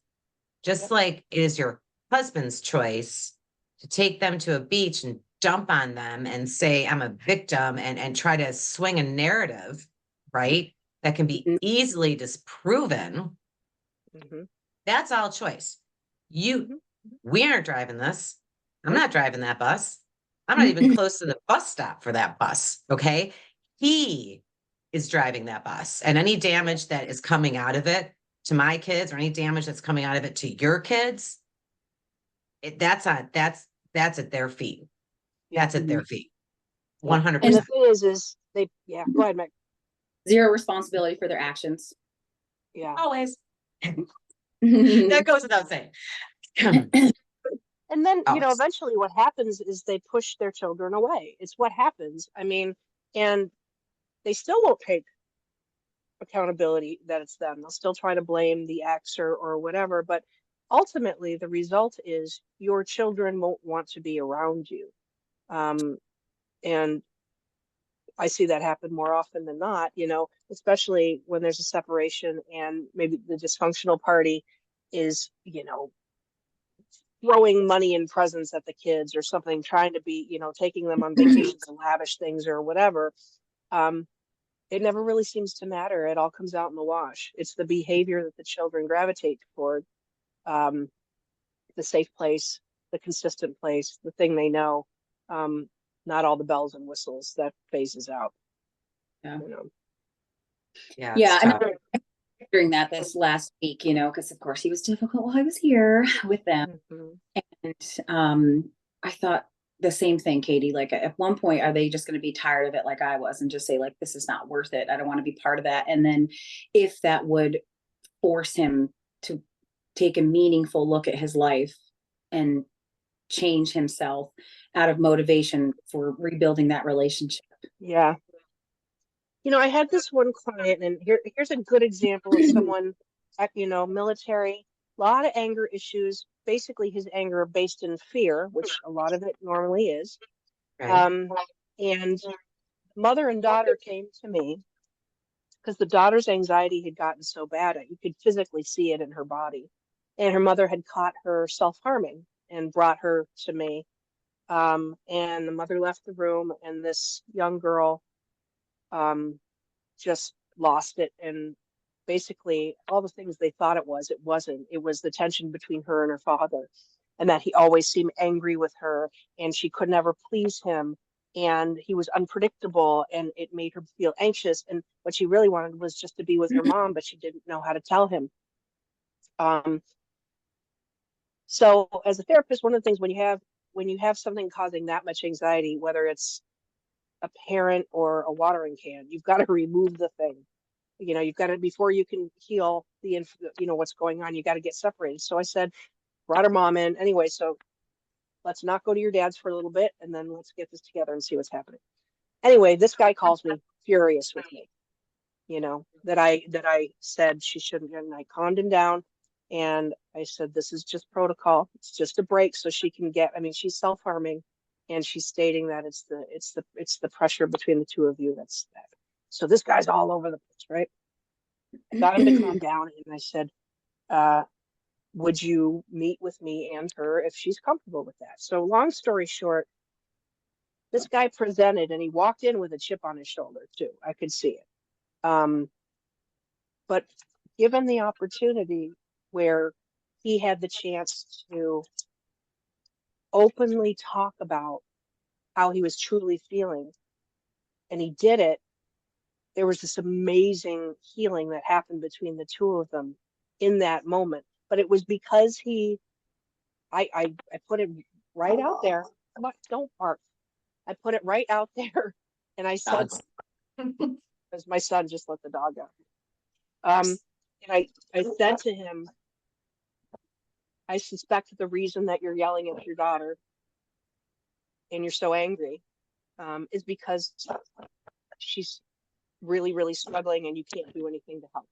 Just yep, like it is your husband's choice to take them to a beach and dump on them and say, I'm a victim and try to swing a narrative, right? That can be Mhm. easily disproven. hmm That's all choice. You, hmm we aren't driving this. I'm nope. not driving that bus. I'm not even close to the bus stop for that bus. Okay. He is driving that bus. And any damage that is coming out of it to my kids or any damage that's coming out of it to your kids, that's at their feet. Yeah. That's at their feet. Yeah. And the 100%. thing is they, yeah, go ahead, Meg. Zero responsibility for their actions. Yeah. Always. Yeah. That goes without saying. And then, Always. eventually what happens is they push their children away. It's what happens. I mean, and they still won't take accountability that it's them. They'll still try to blame the ex or whatever. But ultimately, the result is your children won't want to be around you. Um, and I see that happen more often than not, especially when there's a separation and maybe the dysfunctional party is, throwing money and presents at the kids or something, trying to be, taking them on vacations and lavish things or whatever. Um, it never really seems to matter. It all comes out in the wash. It's the behavior that the children gravitate toward, um, the safe place, the consistent place, the thing they know, um, not all the bells and whistles that phases out, you know. Yeah, it's Yeah. And tough. during that this last week, because of course he was difficult while I was here with them. Mhm. And I thought the same thing, Katie. Like at one point, are they just going to be tired of it like I was and just say, like, this is not worth it? I don't want to be part of that. And then if that would force him to take a meaningful look at his life and change himself out of motivation for rebuilding that relationship. Yeah. I had this one client, and here's a good example of someone, military, a lot of anger issues. Basically, his anger based in fear, which a lot of it normally is. Right. Um, and mother and daughter came to me because the daughter's anxiety had gotten so bad, you could physically see it in her body. And her mother had caught her self-harming and brought her to me. And the mother left the room, and this young girl, um, just lost it. And basically all the things they thought it wasn't. It was the tension between her and her father, and that he always seemed angry with her, and she could never please him, and he was unpredictable, and it made her feel anxious. And what she really wanted was just to be with her mom, but she didn't know how to tell him. um, so as a therapist, one of the things when you have something causing that much anxiety, whether it's a parent or a watering can, you've got to remove the thing. you know, you've got to, before you can heal you know, what's going on, you got to get separated. So I said, brought her mom in anyway. So let's not go to your dad's for a little bit, and then let's get this together and see what's happening. Anyway, this guy calls me furious with me, you know, that I said she shouldn't, and I calmed him down. And I said, this is just protocol. It's just a break so she can get, I mean, she's self-harming, and she's stating that it's the pressure between the two of you that's that. So this guy's all over the place, right? I got him to calm down, and I said, would you meet with me and her if she's comfortable with that? So long story short, this guy presented, and he walked in with a chip on his shoulder too. I could see it. But given the opportunity where he had the chance to openly talk about how he was truly feeling, and he did it, there was this amazing healing that happened between the two of them in that moment. But it was because I put it right out there. Come on, don't bark. I put it right out there, and I said, because my son just let the dog out. And I said to him, I suspect the reason that you're yelling at your daughter and you're so angry is because she's really, really struggling and you can't do anything to help.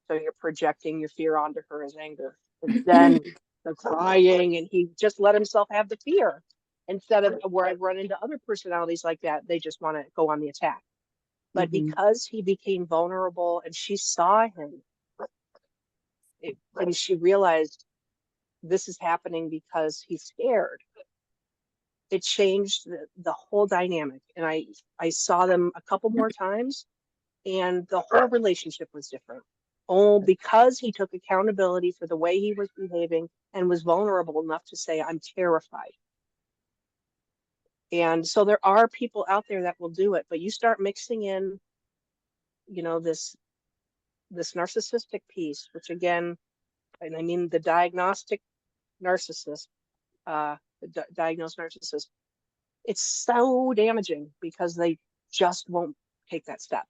So you're projecting your fear onto her as anger. And then the crying, and he just let himself have the fear, instead of where I've run into other personalities like that. They just want to go on the attack. But because he became vulnerable and she saw him, and she realized this is happening because he's scared, it changed the whole dynamic. And I saw them a couple more times, and the whole relationship was different. Oh, because he took accountability for the way he was behaving and was vulnerable enough to say, I'm terrified. And so there are people out there that will do it, but you start mixing in, you know, this narcissistic piece, which again, and I mean the diagnostic narcissist, diagnosed narcissist, it's so damaging because they just won't take that step,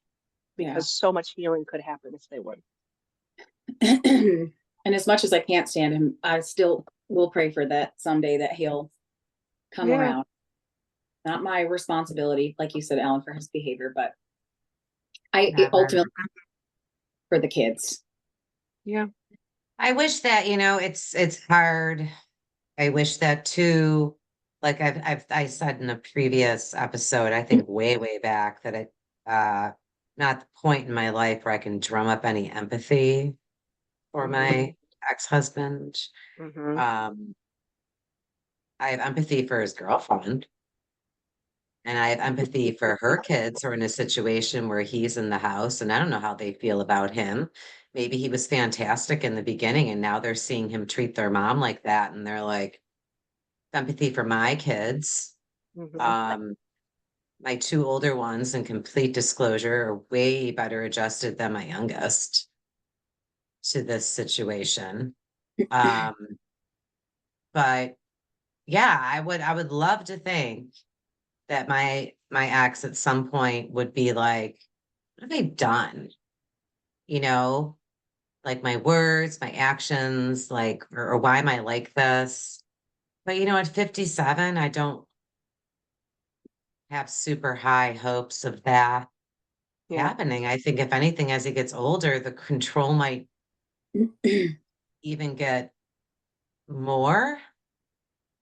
because so much healing could happen if they would. And as much as I can't stand him, I still will pray for that someday that he'll come around. Not my responsibility, like you said, Alan, for his behavior, but ultimately for the kids. Yeah. I wish that, you know, it's hard. I wish that too, like I said in a previous episode, I think way back, that not the point in my life where I can drum up any empathy for my ex-husband. I have empathy for his girlfriend, and I have empathy for her kids who are in a situation where he's in the house, and I don't know how they feel about him. Maybe he was fantastic in the beginning, and now they're seeing him treat their mom like that, and they're like, empathy for my kids. My two older ones, in complete disclosure, are way better adjusted than my youngest to this situation. But yeah, I would love to think that my ex at some point would be like, what have I done? You know, like my words, my actions, like, or why am I like this? But you know, at 57, I don't have super high hopes of that happening. I think if anything, as he gets older, the control might even get more,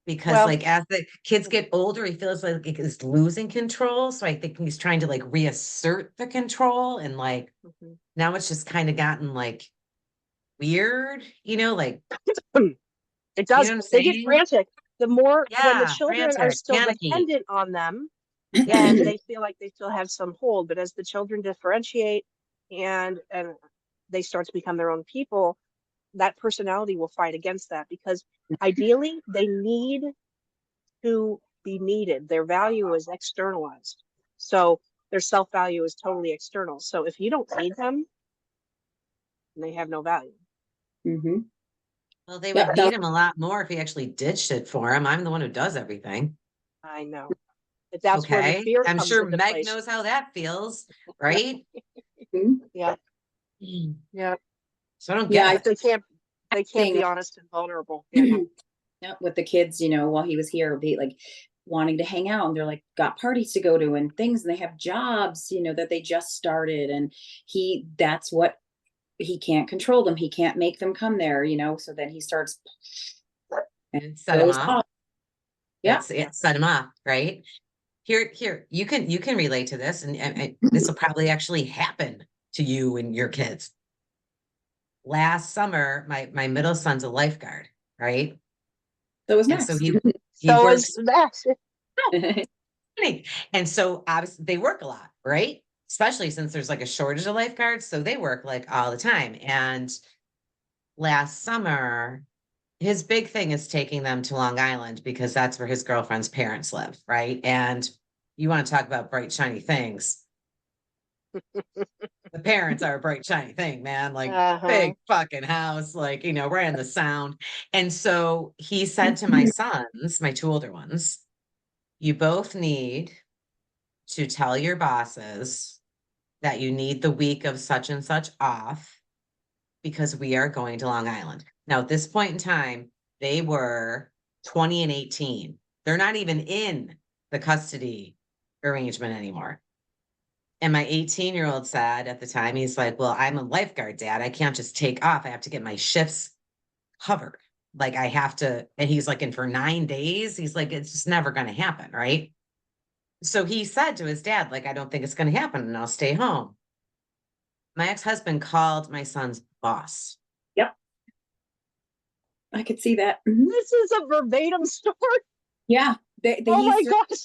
because like as the kids get older, he feels like he's losing control. So I think he's trying to like reassert the control, and like now it's just kind of gotten like weird, you know, like it does. You know what I'm they get saying? frantic. The more when the Yeah, children are frantic, still panicky. dependent on them, then they feel like they still have some hold. But as the children differentiate and they start to become their own people, that personality will fight against that, because ideally they need to be needed. Their value is externalized. So their self-value is totally external. So if you don't need them, they have no value. Well, they would need him a lot more if he actually did shit for him. I'm the one who does everything. I know. But that's where the Okay. fear I'm comes sure into Meg place. knows how that feels, right? Mhm. Yeah. Mm. Yeah. So I don't Yeah, get I it. They can't Thing. be honest and vulnerable. Yeah. Yeah, with the kids, while he was here, be like wanting to hang out, and they're like got parties to go to and things, and they have jobs, that they just started, and that's what he can't control them. He can't make them come there, so then he starts and And set him goes off. off. Yeah. It set him off, right? Here, you can relate to this, and this will probably actually happen to you and your kids. Last summer, my middle son's a lifeguard, right? That was And so Max. he So works, is Max. and so obviously they work a lot, right? Especially since there's like a shortage of lifeguards, so they work like all the time. And last summer, his big thing is taking them to Long Island because that's where his girlfriend's parents live, right? And you want to talk about bright, shiny things. The parents are a bright, shiny thing, man. Like Uh-huh. big fucking house, like, right in the sound. And so he said to my sons, my two older ones, you both need to tell your bosses that you need the week of such and such off because we are going to Long Island. Now, at this point in time, they were 20 and 18. They're not even in the custody arrangement anymore. And my 18-year-old said at the time, he's like, well, I'm a lifeguard, Dad. I can't just take off. I have to get my shifts covered. Like I have to, and he's like, and for 9 days, he's like, it's just never going to happen. Right. So he said to his dad, like, I don't think it's going to happen and I'll stay home. My ex-husband called my son's boss. Yep. I could see that. Mhm. This is a verbatim story. Yeah. They Oh my used gosh.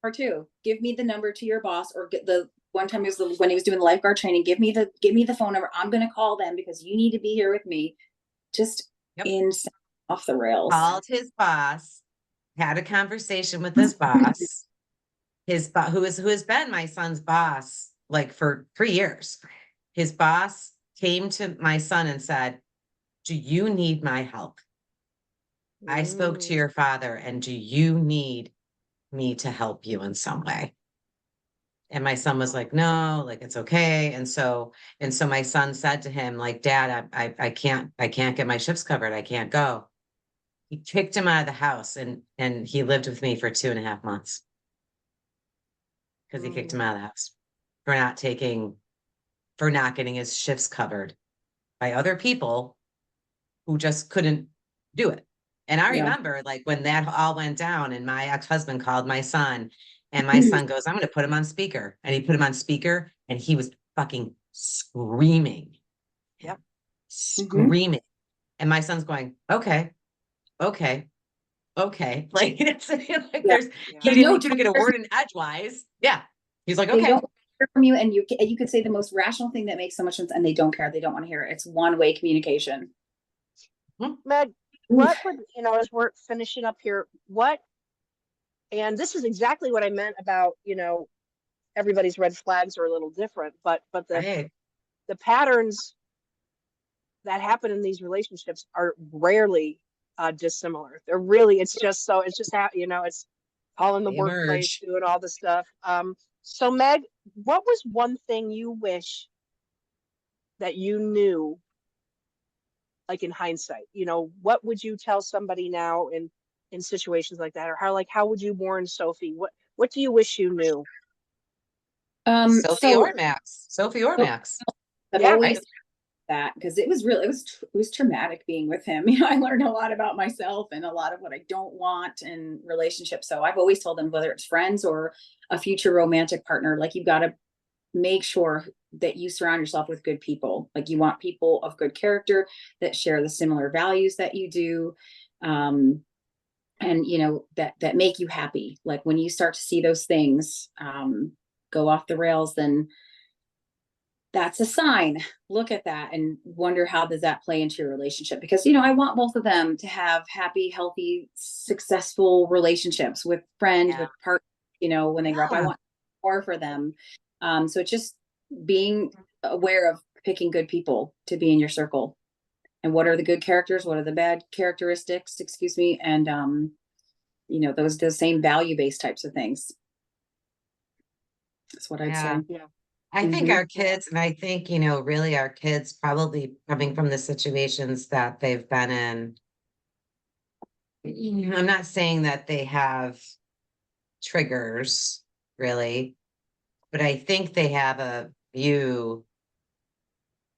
or two. Give me the number to your boss, or get the one time it was when he was doing the lifeguard training. Give me the phone number. I'm going to call them because you need to be here with me. Just Yep. insane, off the rails. Called his boss, had a conversation with his boss, who has been my son's boss like for 3 years. His boss came to my son and said, do you need my help? I spoke to your father, and do you need me to help you in some way? And my son was like, no, like it's okay. And so my son said to him, like, Dad, I can't get my shifts covered. I can't go. He kicked him out of the house, and he lived with me for 2.5 months because he kicked him out of the house for not getting his shifts covered by other people who just couldn't do it. And I Yeah. remember like when that all went down and my ex-husband called my son, and my son goes, I'm going to put him on speaker. And he put him on speaker, and he was fucking screaming. Yep. Screaming. And my son's going, okay, okay, okay. Like, it's like Yeah. there's, Yeah. he couldn't get a word in edgewise. Yeah. He's like, They okay. don't hear from you, and you could say the most rational thing that makes so much sense, and they don't care. They don't want to hear it. It's one-way communication. Meg, what would, as we're finishing up here, and this is exactly what I meant about, everybody's red flags are a little different, but Right. the patterns that happen in these relationships are rarely dissimilar. They're really, it's just it's all in the They workplace, emerge. doing all the stuff. So Meg, what was one thing you wish that you knew, like in hindsight? What would you tell somebody now in situations like that, or how would you warn Sophie? What do you wish you knew? Sophie So or Max. Sophie or Max. I've Yeah. always that because it was really it was traumatic being with him. I learned a lot about myself and a lot of what I don't want in relationships. So I've always told them, whether it's friends or a future romantic partner, like you've got to make sure that you surround yourself with good people. Like you want people of good character that share the similar values that you do. And that make you happy. Like when you start to see those things go off the rails, then that's a sign. Look at that and wonder, how does that play into your relationship? Because I want both of them to have happy, healthy, successful relationships with friends, with partners. When they grow up, I want more for them. So it's just being aware of picking good people to be in your circle, and what are the good characters, what are the bad characteristics, excuse me, and those same value-based types of things. That's what I'd say. Yeah. I think Mhm. our kids, and I think, really our kids probably coming from the situations that they've been in. I'm not saying that they have triggers, really, but I think they have a view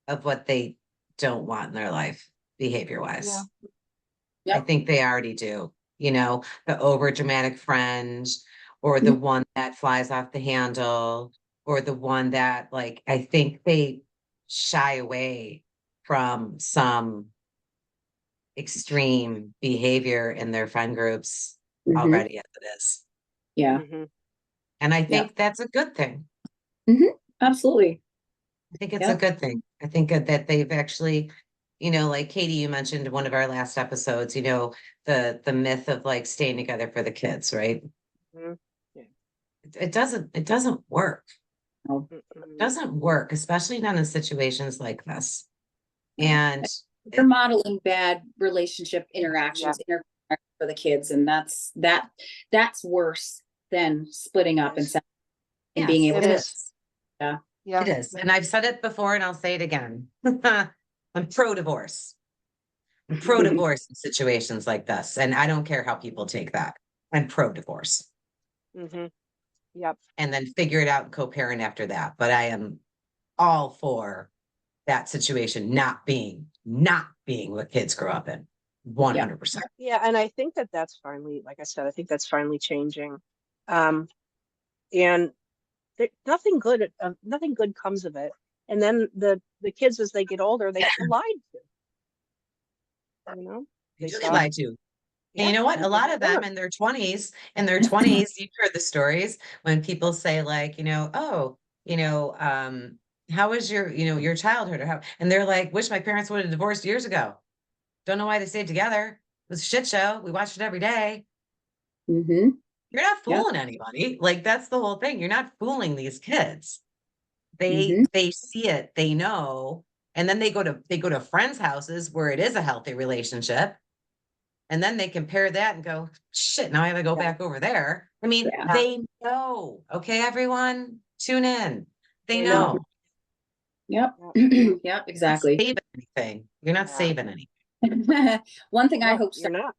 of what they don't want in their life, behavior Yeah. wise. I Yep. think they already do, the over dramatic friend, or the Mhm. one that flies off the handle, or the one that, like, I think they shy away from some extreme behavior in their friend groups Mhm. already as it is. Yeah. Mm-hmm. And I Yeah. think that's a good thing. Absolutely. I think it's a Yep. good thing. I think that they've actually, like Katie, you mentioned in one of our last episodes, the myth of like staying together for the kids, right? Mm-hmm. Yeah. It doesn't work. Oh, It doesn't work, especially not in situations like this. no. And They're it, modeling bad relationship Yeah. interactions for the kids, and that's worse than splitting up and Yes. and being yes, able It it to. is. is. Yeah. Yeah. It is. And I've said it before and I'll say it again. I'm pro divorce. I'm pro divorce in situations like this. And I don't care how people take that. I'm pro divorce. Mm-hmm. Yep. And then figure it out and co-parent after that. But I am all for that situation not being what kids grow up in. Yeah. 100%. Yeah, and I think that that's finally, like I said, I think that's finally changing. Um, and nothing good comes of it. And then the kids, as they get older, they feel lied to. They They do get stop. lied to. And Yeah, you know what? A they lot get of them hurt. in their 20s, you've heard the stories when people say, like, oh, how was your childhood, or how, and they're like, wish my parents would have divorced years ago. Don't know why they stayed together. It was a shit show. We watched it every day. Mm-hmm. You're not Yeah. fooling anybody. Like, that's the whole thing. You're not fooling these kids. They Mm-hmm. they see it, they know, and then they go to friends' houses where it is a healthy relationship. And then they compare that and go, shit, now I gotta go Yeah, back over there. I mean, Yeah. yeah, they know. Okay, everyone, tune in. They they know. know. Yep. Yeah, Yep. You're not Exactly. saving anything. You're not yeah. saving anything. One thing I No, hope you're not.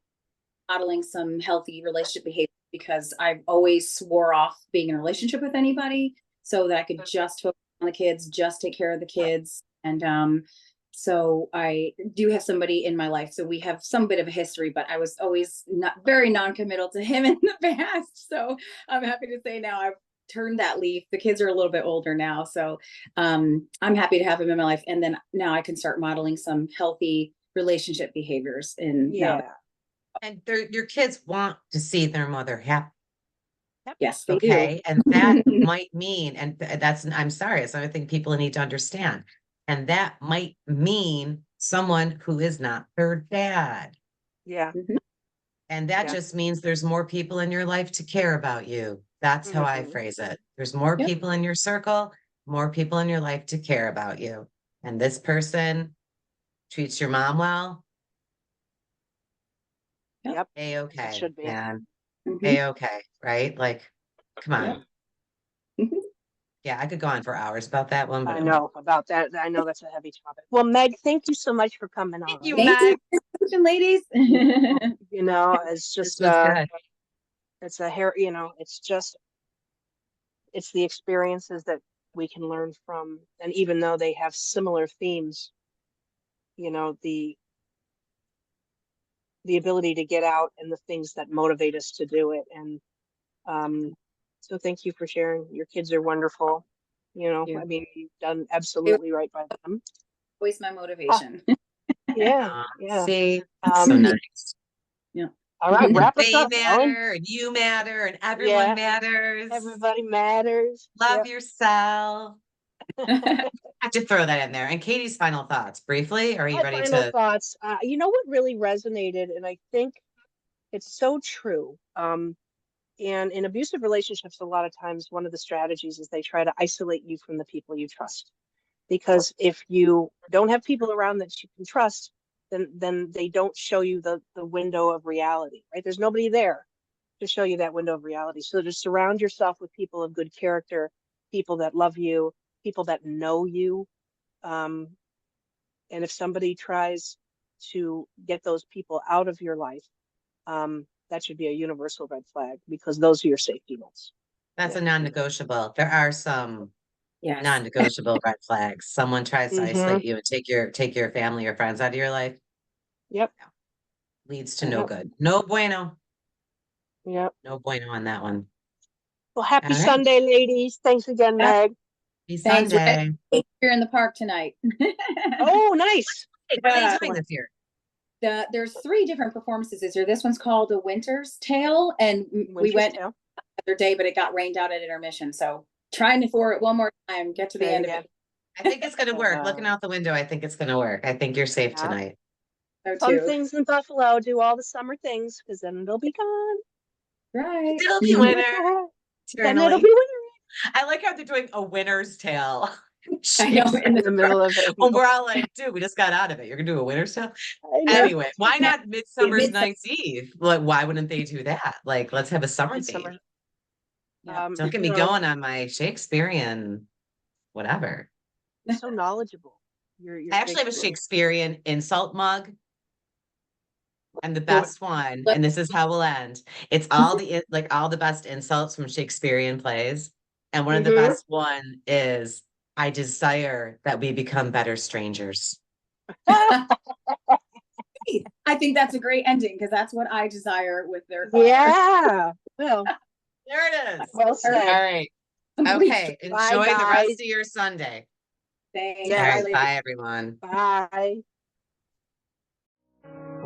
modeling some healthy relationship behavior, because I've always swore off being in a relationship with anybody so that I could just focus on the kids, just take care of the kids. And so I do have somebody in my life. So we have some bit of a history, but I was always not very non-committal to him in the past. So I'm happy to say now I've turned that leaf. The kids are a little bit older now. So I'm happy to have him in my life. And then now I can start modeling some healthy relationship behaviors in now. Yeah. And your kids want to see their mother happy. Yes, they do. Okay. And that might mean, and I'm sorry, it's another thing people need to understand. And that might mean someone who is not their dad. Yeah. Mhm. And that Yeah. just means there's more people in your life to care about you. That's how I Mm-hmm. phrase it. There's more Yep. people in your circle, more people in your life to care about you. And this person treats your mom well, Yep. Yep. It a-okay, should be. man. Mhm. A-okay, right? Like, come Yep. on. Mhm. Yeah, I could go on for hours about that one, but I I won't. know about that. I know that's a heavy topic. Well, Meg, thank you so much for coming Thank you, on. Thank you, Meg. ladies. It's This just was good. it's a hair, it's the experiences that we can learn from. And even though they have similar themes, the ability to get out and the things that motivate us to do it. And um, so thank you for sharing. Your kids are wonderful. I You. mean, you've done It was absolutely right by them. always my Ah, motivation. yeah, yeah. See, that's so Um, nice. Yeah. all right, And wrap us they up, Ellen. matter, and you matter, and everyone Yeah, matters. everybody matters. Love Yep. yourself. I have to throw that in there. And Katie's final thoughts, briefly. Are you My ready final to? thoughts. You know what really resonated, and I think it's so true. And in abusive relationships, a lot of times one of the strategies is they try to isolate you from the people you trust. Because if you don't have people around that you can trust, then they don't show you the window of reality, right? There's nobody there to show you that window of reality. So just surround yourself with people of good character, people that love you, people that know you. And if somebody tries to get those people out of your life, that should be a universal red flag because those are your safety nets. That's Yeah. a non-negotiable. There are some Yes. non-negotiable red flags. Someone tries to Mhm. isolate you and take your family or friends out of your life, Yep. leads to no Yep. good. No bueno. Yep. No bueno on that one. Well, happy All right. Sunday, ladies. Thanks again, Meg. Happy Thanks. Sunday. Here in the park tonight. Oh, nice. Hey, what are they doing Excellent. this year? There's 3 different performances this year. This one's called The Winter's Tale, and we Winter's went Tale. the other day, but it got rained out at intermission. So trying to for it one more time, get to the Try it end of again. it. I think it's going to work. Looking out the window, I think it's going to work. I think you're safe Yeah. tonight. So Fun too. things in Buffalo. Do all the summer things because then it'll be gone. Right. It'll be winter. Then it'll Eternally. be winter I like how they're doing a winter's tale. I know. in the middle of it. Well, we're all like, dude, we just got out of it. You're gonna do a winter's tale? I know. Anyway, why not Midsummer's Night's Eve? Like, why wouldn't they do that? Like, let's have a summer Midsummer. theme. Yeah. Don't get me going on my Shakespearean whatever. You're so knowledgeable. You're I actually have a Shakespearean insult mug. And the best one, and this is how we'll end. It's all the like all the best insults from Shakespearean plays. And one of the best one is, I desire that we become better strangers. I think that's a great ending because that's what I desire with their Yeah. Well, There it is. well All said. right. Okay. Bye, Enjoy the rest guys. of your Sunday. Thanks. Yeah. All Bye, right. ladies. Bye, everyone. Bye.